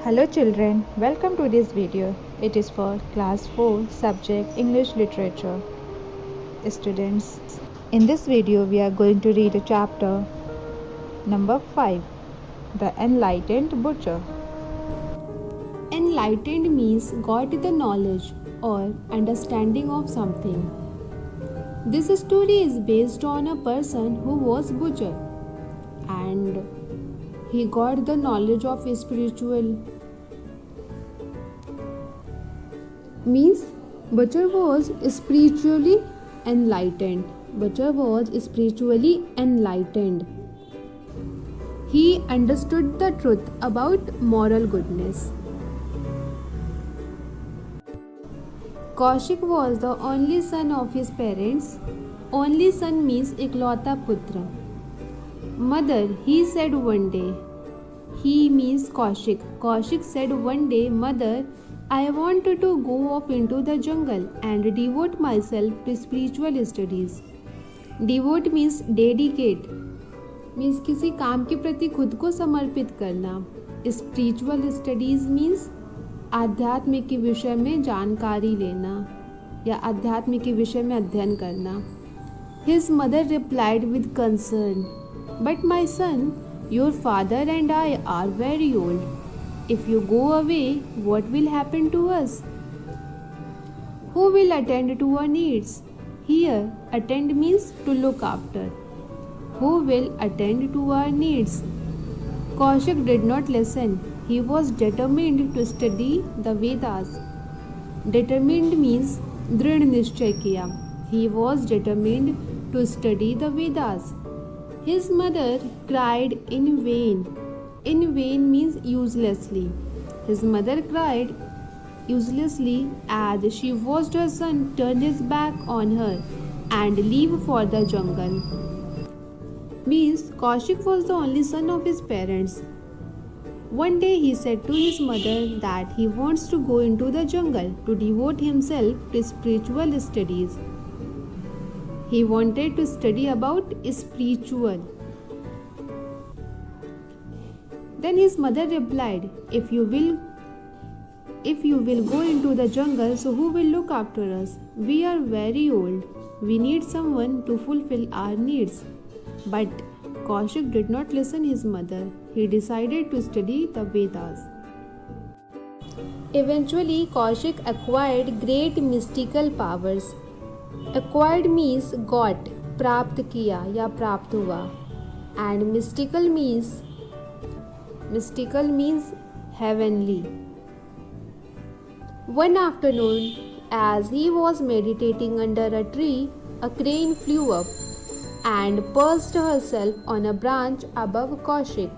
Hello children, welcome to this video. It is for class 4 subject English literature. Students, in this video we are going to read chapter number 5, The Enlightened Butcher. Enlightened means got the knowledge or understanding of something. This story is based on a person who was butcher and he got the knowledge of spiritual. Means butcher was spiritually enlightened. Butcher was spiritually enlightened. He understood the truth about moral goodness. Kaushik was the only son of his parents. Only son means iklauta putra. Mother, he said one day. He means Kaushik. Kaushik said one day, Mother, I wanted to go off into the jungle and devote myself to spiritual studies. Devote means dedicate. Means किसी काम के प्रति खुद को समर्पित करना. Spiritual studies means आध्यात्म के विषय में जानकारी लेना या आध्यात्म के विषय में अध्ययन करना. His mother replied with concern, But my son, your father and I are very old. If you go away, what will happen to us? Who will attend to our needs? Here, attend means to look after. Who will attend to our needs? Kaushik did not listen. He was determined to study the Vedas. Determined means दृढ़ निश्चय किया. He was determined to study the Vedas. His mother cried in vain. In vain means uselessly. His mother cried uselessly as she watched her son turn his back on her and leave for the jungle. Means Kaushik was the only son of his parents. One day he said to his mother that he wants to go into the jungle to devote himself to spiritual studies. He wanted to study about spiritual. Then his mother replied, If you will go into the jungle, so who will look after us? We are very old. We need someone to fulfill our needs. But Kaushik did not listen his mother. He decided to study the Vedas. Eventually, Kaushik acquired great mystical powers. Acquired means got, प्राप्त किया या प्राप्त हुआ. And mystical means heavenly. One afternoon, as he was meditating under a tree, a crane flew up and perched herself on a branch above Kaushik.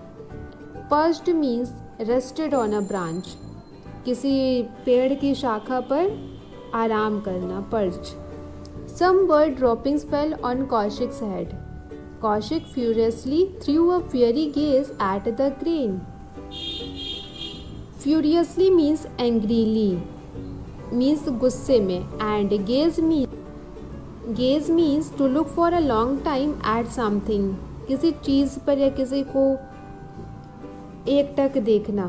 Perched means rested on a branch. किसी पेड़ की शाखा पर आराम करना, perched. Some bird droppings fell on Kaushik's head. Kaushik furiously threw a fiery gaze at the crane. Furiously means angrily, means गुस्से में, and gaze means to look for a long time at something. किसी चीज पर या किसी को एकटक देखना.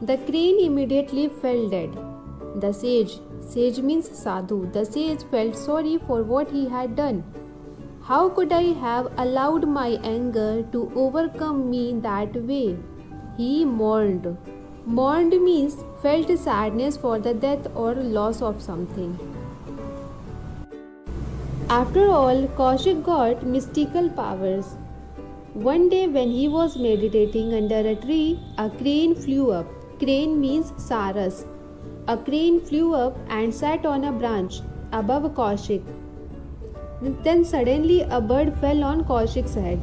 The crane immediately fell dead. The sage means sadhu. The sage felt sorry for what he had done. How could I have allowed my anger to overcome me that way? He mourned. Mourned means felt sadness for the death or loss of something. After all, Kaushik got mystical powers. One day when he was meditating under a tree, a crane flew up. Crane means saras. A crane flew up and sat on a branch above Kaushik. Then suddenly a bird fell on Kaushik's head.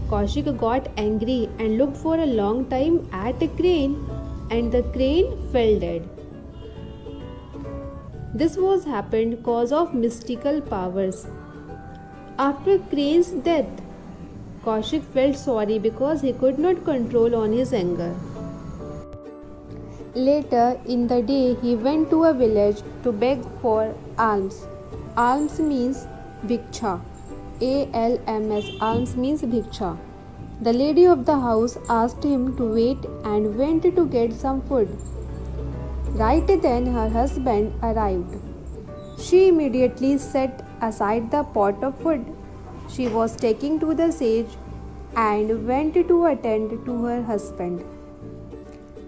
Kaushik got angry and looked for a long time at a crane, and the crane fell dead. This was happened cause of mystical powers. After crane's death, Kaushik felt sorry because he could not control on his anger. Later in the day, he went to a village to beg for alms. Alms means bhiksha. ALMS. Alms means bhiksha. The lady of the house asked him to wait and went to get some food. Right then her husband arrived. She immediately set aside the pot of food she was taking to the sage and went to attend to her husband.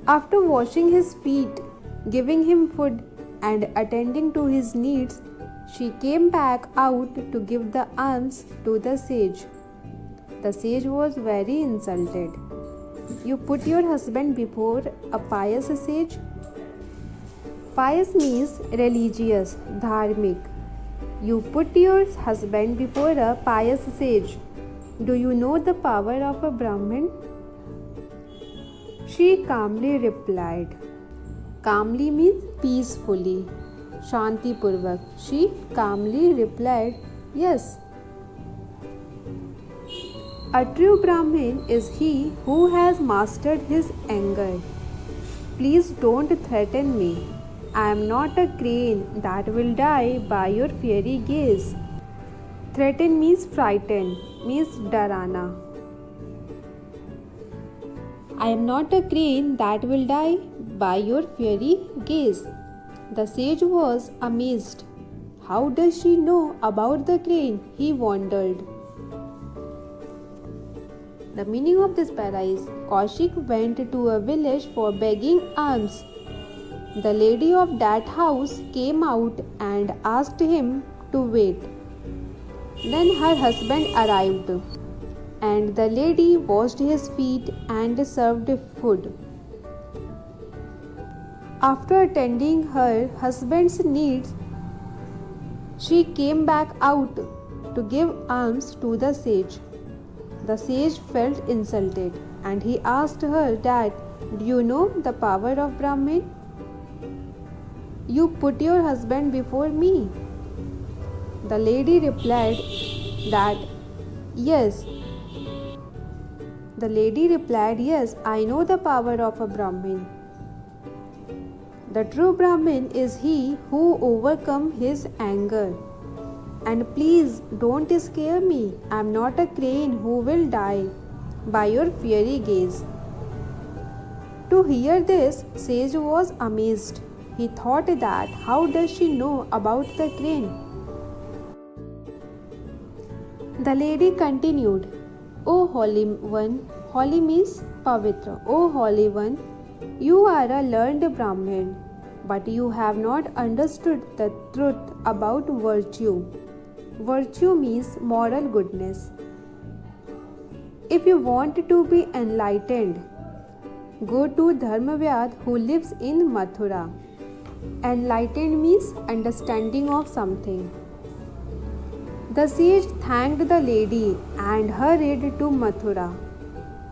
After washing his feet, giving him food, and attending to his needs, she came back out to give the alms to the sage. The sage was very insulted. You put your husband before a pious sage? Pious means religious, dharmic. You put your husband before a pious sage. Do you know the power of a Brahmin? She calmly replied. Calmly means peacefully. Shanti Purvak. She calmly replied, yes. A true Brahmin is he who has mastered his anger. Please don't threaten me. I am not a crane that will die by your fiery gaze. Threaten means frighten, means darana. I am not a crane that will die by your fiery gaze. The sage was amazed. How does she know about the crane? He wondered. The meaning of this para is Kaushik went to a village for begging alms. The lady of that house came out and asked him to wait. Then her husband arrived, and the lady washed his feet and served food. After attending her husband's needs, she came back out to give alms to the sage. The sage felt insulted, and he asked her that, do you know the power of Brahmin? You put your husband before me. The lady replied that, yes. The lady replied, yes, I know the power of a Brahmin. The true Brahmin is he who overcomes his anger. And please don't scare me. I am not a crane who will die by your fiery gaze. To hear this, sage was amazed. He thought that how does she know about the crane? The lady continued, O Holy One, holy means Pavitra. O Holy One, you are a learned Brahmin, but you have not understood the truth about virtue. Virtue means moral goodness. If you want to be enlightened, go to Dharmavyad who lives in Mathura. Enlightened means understanding of something. The sage thanked the lady and hurried to Mathura.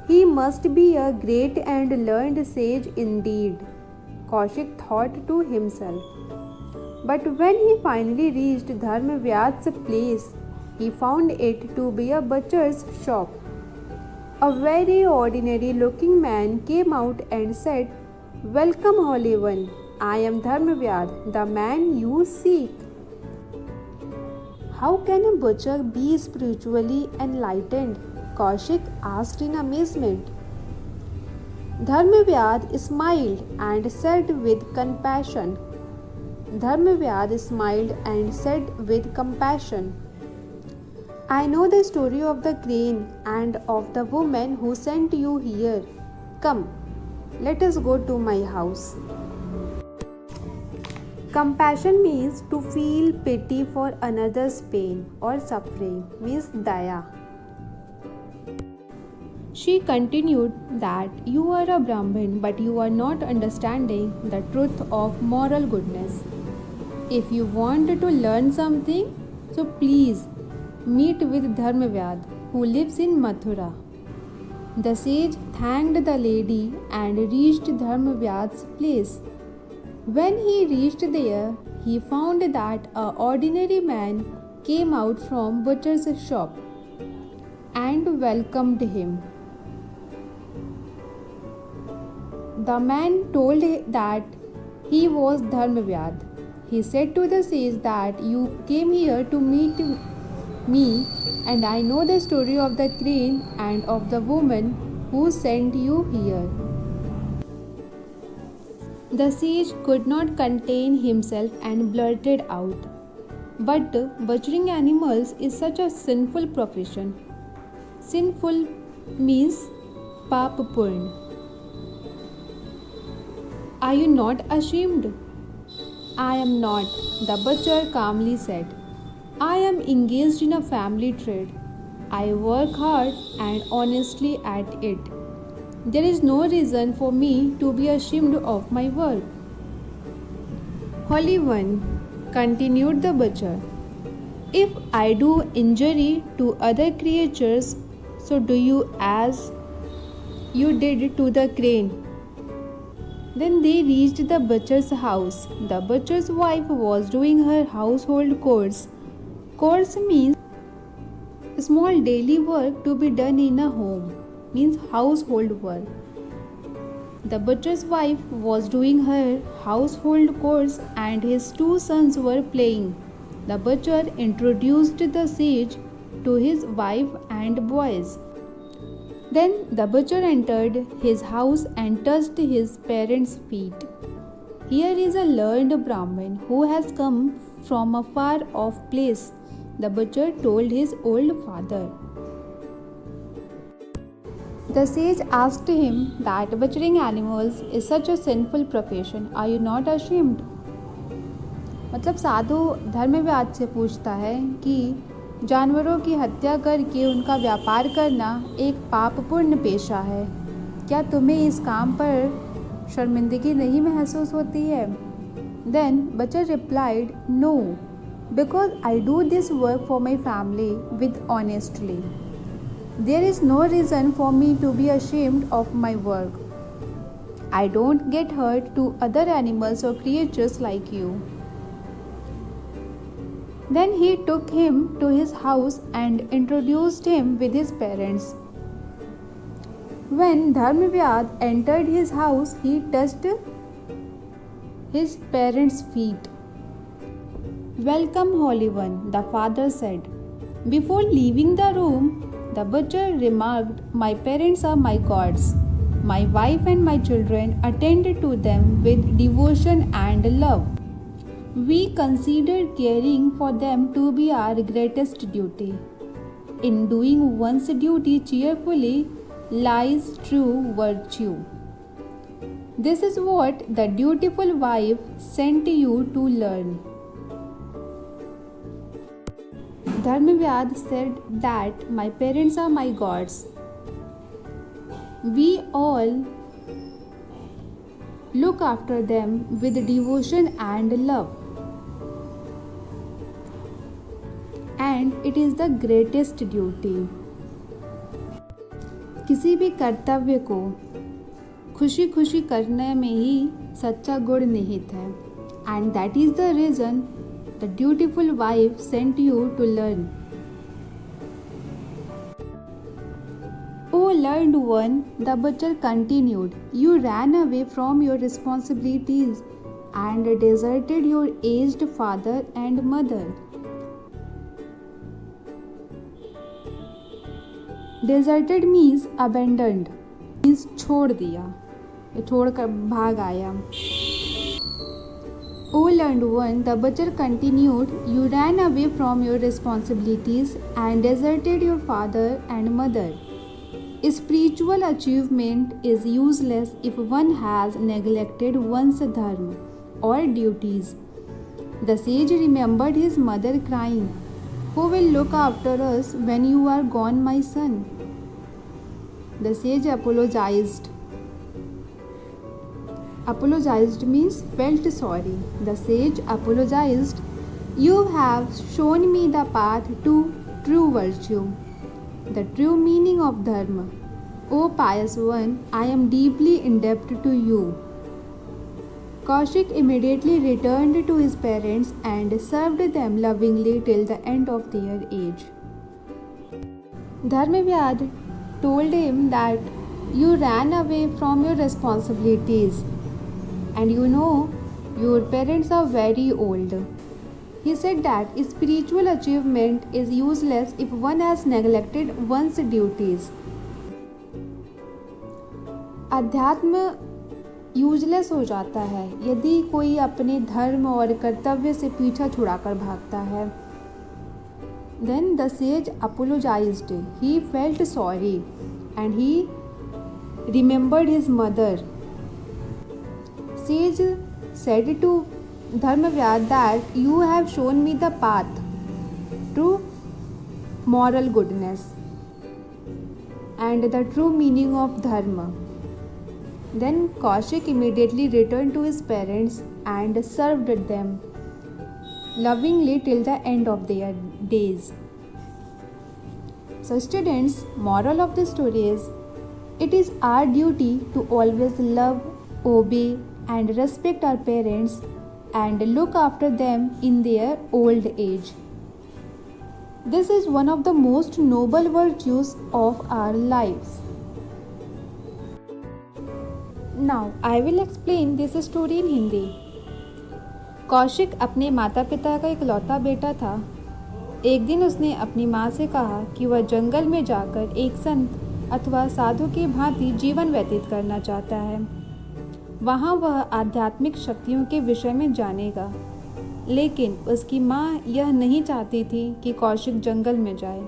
He must be a great and learned sage indeed, Kaushik thought to himself. But when he finally reached Dharmavyad's place, he found it to be a butcher's shop. A very ordinary looking man came out and said, Welcome, Holy One. I am Dharmavyad, the man you seek. How can a butcher be spiritually enlightened? Kaushik asked in amazement. Dharmavyad smiled and said with compassion. Dharmavyad smiled and said with compassion, I know the story of the crane and of the woman who sent you here. Come, let us go to my house. Compassion means to feel pity for another's pain or suffering, means daya. She continued that you are a Brahmin, but you are not understanding the truth of moral goodness. If you want to learn something, so please meet with Dharmavyad, who lives in Mathura. The sage thanked the lady and reached Dharmavyad's place. When he reached there, he found that an ordinary man came out from butcher's shop and welcomed him. The man told that he was Dharmavyad. He said to the sage that you came here to meet me and I know the story of the crane and of the woman who sent you here." The sage could not contain himself and blurted out, "But butchering animals is such a sinful profession." Sinful means paap purn. "Are you not ashamed?" "I am not," the butcher calmly said. "I am engaged in a family trade. I work hard and honestly at it. There is no reason for me to be ashamed of my work." "Holy One," continued the butcher, "if I do injury to other creatures, so do you as you did to the crane." Then they reached the butcher's house. The butcher's wife was doing her household chores. Chores means small daily work to be done in a home, means household work. The butcher's wife was doing her household chores and his 2 sons were playing. The butcher introduced the sage to his wife and boys. Then the butcher entered his house and touched his parents' feet. "Here is a learned Brahmin who has come from a far off place," the butcher told his old father. The sage asked him that butchering animals is such a sinful profession. "Are you not ashamed?" मतलब साधु धर्मव्याध से पूछता है कि जानवरों की हत्या करके उनका व्यापार करना एक पापपूर्ण पेशा है, क्या तुम्हें इस काम पर शर्मिंदगी नहीं महसूस होती है? Then butcher replied, "No, because I do this work for my family with honestly. There is no reason for me to be ashamed of my work. I don't get hurt to other animals or creatures like you." Then he took him to his house and introduced him with his parents. When Dharmavyad entered his house, he touched his parents' feet. "Welcome, Holy One," the father said. Before leaving the room, the butcher remarked, "My parents are my gods. My wife and my children attend to them with devotion and love. We consider caring for them to be our greatest duty. In doing one's duty cheerfully lies true virtue. This is what the dutiful wife sent you to learn." Dharmavyad said that my parents are my gods. We all look after them with devotion and love. And it is the greatest duty. किसी भी कर्तव्य को खुशी खुशी करने में ही सच्चा गुण निहित है. And that is the reason the dutiful wife sent you to learn. "O learned one," the butcher continued, "you ran away from your responsibilities and deserted your aged father and mother." Deserted means abandoned, means छोड़ दिया, छोड़कर भाग आया. "O learned one," the butcher continued, "you ran away from your responsibilities and deserted your father and mother. Spiritual achievement is useless if one has neglected one's dharma or duties." The sage remembered his mother crying, "Who will look after us when you are gone, my son?" The sage apologized. Apologized means felt sorry. The sage apologized. "You have shown me the path to true virtue, the true meaning of dharma. O pious one, I am deeply indebted to you." Kaushik immediately returned to his parents and served them lovingly till the end of their age. Dharmavyad told him that you ran away from your responsibilities and you know your parents are very old. He said that spiritual achievement is useless if one has neglected one's duties. अध्यात्म useless हो जाता है यदि कोई अपने धर्म और कर्तव्य से पीछा छुड़ाकर भागता है. Then the sage apologized. He felt sorry and he remembered his mother. Sage said to Dharmavyad that you have shown me the path to moral goodness and the true meaning of dharma. Then Kaushik immediately returned to his parents and served them lovingly till the end of their days. So students, moral of the story is, it is our duty to always love, obey and respect our parents and look after them in their old age. This is one of the most noble virtues of our lives. Now I will explain this story in Hindi. Kaushik अपने माता पिता का इकलौता बेटा था. एक दिन उसने अपनी माँ से कहा कि वह जंगल में जाकर एक संत अथवा साधु की भांति जीवन व्यतीत करना चाहता है. वहाँ वह आध्यात्मिक शक्तियों के विषय में जानेगा. लेकिन उसकी माँ यह नहीं चाहती थी कि कौशिक जंगल में जाए.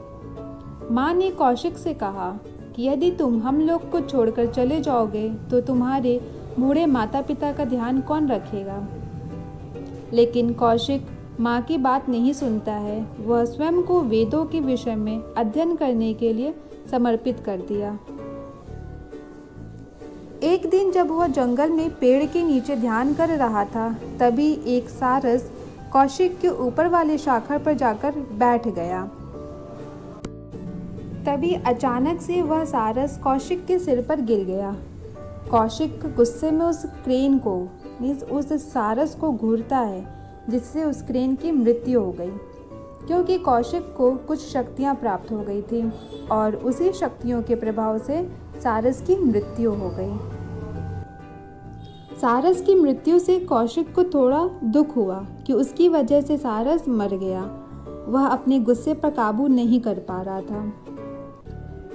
माँ ने कौशिक से कहा कि यदि तुम हम लोग को छोड़कर चले जाओगे तो तुम्हारे बूढ़े माता पिता का ध्यान कौन रखेगा. लेकिन कौशिक माँ की बात नहीं सुनता है. वह स्वयं को वेदों के विषय में अध्ययन करने के लिए समर्पित कर दिया. एक दिन जब वह जंगल में पेड़ के नीचे ध्यान कर रहा था, तभी एक सारस कौशिक के ऊपर वाले शाखा पर जाकर बैठ गया. तभी अचानक से वह सारस कौशिक के सिर पर गिर गया. कौशिक गुस्से में उस क्रेन को उस सारस को घूरता है, जिससे उस क्रेन की मृत्यु हो गई. क्योंकि कौशिक को कुछ शक्तियां प्राप्त हो गई थी और उसी शक्तियों के प्रभाव से सारस की मृत्यु हो गई. सारस की मृत्यु से कौशिक को थोड़ा दुख हुआ कि उसकी वजह से सारस मर गया. वह अपने गुस्से पर काबू नहीं कर पा रहा था.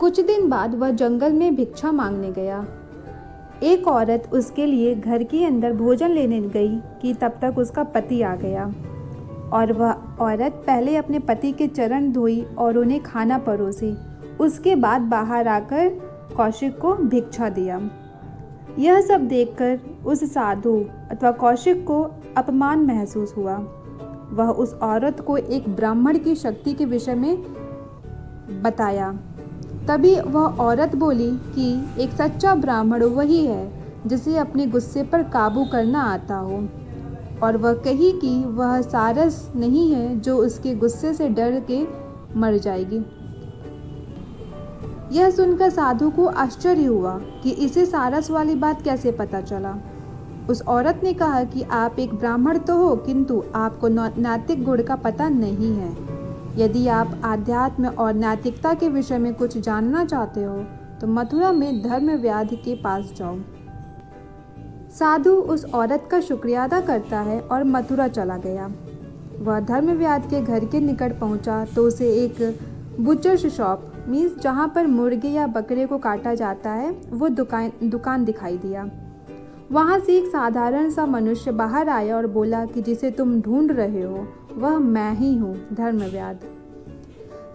कुछ दिन बाद वह जंगल में भिक्षा मांगने गया. एक औरत उसके लिए घर के अंदर भोजन लेने गई कि तब तक उसका पति आ गया और वह औरत पहले अपने पति के चरण धोई और उन्हें खाना परोसी. उसके बाद बाहर आकर कौशिक को भिक्षा दिया. यह सब देखकर उस साधु अथवा कौशिक को अपमान महसूस हुआ. वह उस औरत को एक ब्राह्मण की शक्ति के विषय में बताया. तभी वह औरत बोली कि एक सच्चा ब्राह्मण वही है जिसे अपने गुस्से पर काबू करना आता हो. और वह कही कि वह सारस नहीं है जो उसके गुस्से से डर के मर जाएगी. यह सुनकर साधु को आश्चर्य हुआ कि इसे सारस वाली बात कैसे पता चला. उस औरत ने कहा कि आप एक ब्राह्मण तो हो, किंतु आपको नैतिक गुण का पता नहीं है. यदि आप आध्यात्म और नैतिकता के विषय में कुछ जानना चाहते हो तो मथुरा में धर्मव्याध के पास जाओ. साधु उस औरत का शुक्रिया अदा करता है और मथुरा चला गया. वह धर्मव्याध के घर के निकट पहुंचा तो उसे एक बुचर्स शॉप मीन्स जहां पर मुर्गे या बकरे को काटा जाता है वो दुकान दिखाई दिया. वहां से एक साधारण सा मनुष्य बाहर आया और बोला कि जिसे तुम ढूंढ रहे हो वह मैं ही हूँ, धर्मव्याध.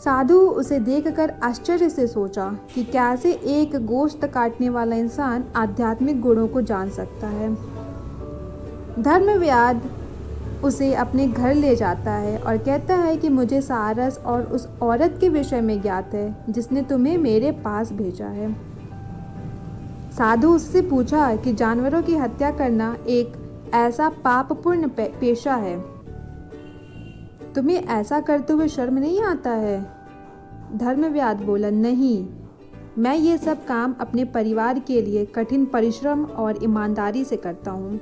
साधु उसे देखकर आश्चर्य से सोचा कि कैसे एक गोश्त काटने वाला इंसान आध्यात्मिक गुणों को जान सकता है. धर्मव्याध उसे अपने घर ले जाता है और कहता है कि मुझे सारस और उस औरत के विषय में ज्ञात है जिसने तुम्हें मेरे पास भेजा है. साधु उससे पूछा कि जानवरों की हत्या करना एक ऐसा पापपूर्ण पेशा है, तुम्हें ऐसा करते हुए शर्म नहीं आता है. धर्मव्याध बोला, नहीं, मैं ये सब काम अपने परिवार के लिए कठिन परिश्रम और ईमानदारी से करता हूँ.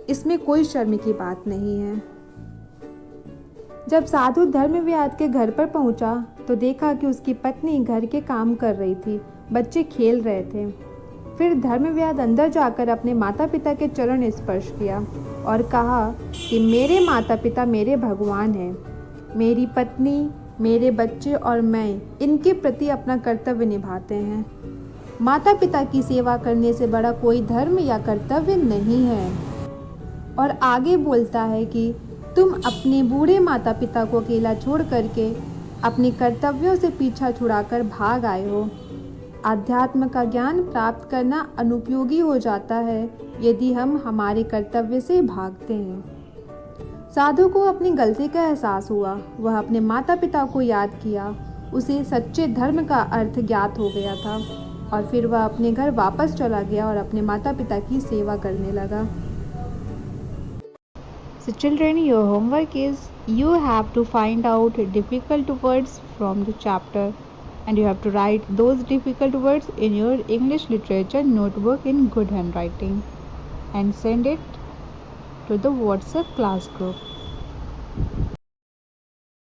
इसमें कोई शर्म की बात नहीं है. जब साधु धर्मव्याध के घर पर पहुंचा तो देखा कि उसकी पत्नी घर के काम कर रही थी. बच्चे खेल रहे थे. फिर धर्मव्याध अंदर जाकर अपने माता पिता के चरण स्पर्श किया और कहा कि मेरे माता पिता मेरे भगवान हैं। मेरी पत्नी, मेरे बच्चे और मैं इनके प्रति अपना कर्तव्य निभाते हैं। माता पिता की सेवा करने से बड़ा कोई धर्म या कर्तव्य नहीं है। और आगे बोलता है कि तुम अपने बूढ़े माता पिता को अकेला छोड़ करके अपने कर्तव्यों से पीछा छुड़ाकर भाग आए हो। आध्यात्म का ज्ञान प्राप्त करना अनुपयोगी हो जाता है यदि हम हमारे कर्तव्य से भागते हैं। साधु को अपनी गलती का एहसास हुआ। वह अपने माता पिता को याद किया। उसे सच्चे धर्म का अर्थ ज्ञात हो गया था और फिर वह अपने घर वापस चला गया और अपने माता पिता की सेवा करने लगा। So children, your homework is you have to find out difficult words from the chapter and you have to write those difficult words in your English literature notebook in good handwriting and send it to the WhatsApp class group.